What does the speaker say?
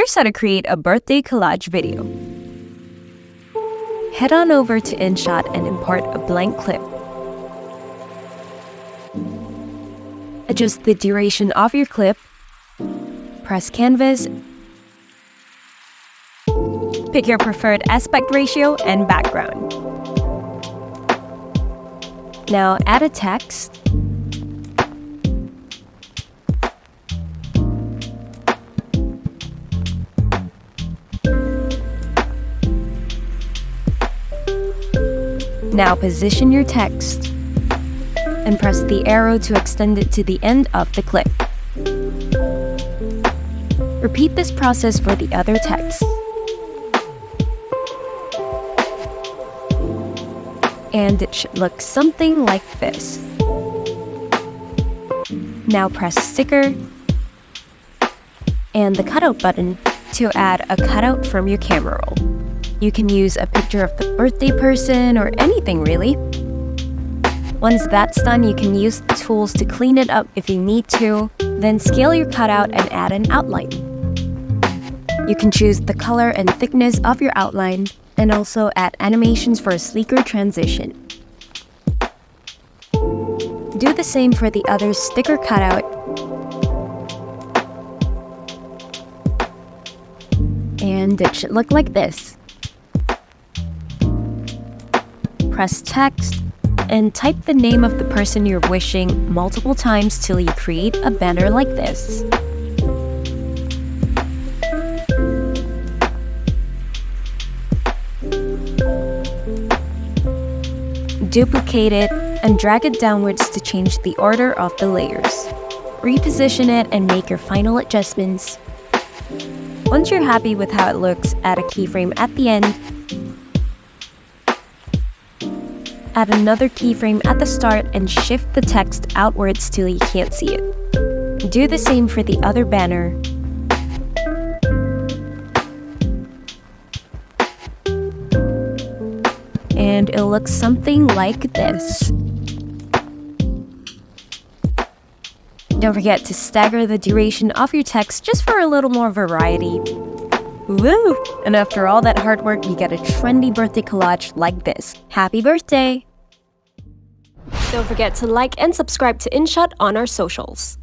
Here's how to create a birthday collage video. Head on over to InShot and import a blank clip. Adjust the duration of your clip. Press Canvas. Pick your preferred aspect ratio and background. Now add a text. Now position your text and press the arrow to extend it to the end of the clip. Repeat this process for the other text. And it should look something like this. Now press sticker and the cutout button to add a cutout from your camera roll. You can use a picture of the birthday person or anything really. Once that's done, you can use the tools to clean it up if you need to, then scale your cutout and add an outline. You can choose the color and thickness of your outline and also add animations for a sleeker transition. Do the same for the other sticker cutout. And it should look like this. Press text and type the name of the person you're wishing multiple times till you create a banner like this. Duplicate it and drag it downwards to change the order of the layers. Reposition it and make your final adjustments. Once you're happy with how it looks, add a keyframe at the end. Add another keyframe at the start and shift the text outwards till you can't see it. Do the same for the other banner. And it'll look something like this. Don't forget to stagger the duration of your text just for a little more variety. Woo! And after all that hard work, you get a trendy birthday collage like this. Happy birthday! Don't forget to like and subscribe to InShot on our socials.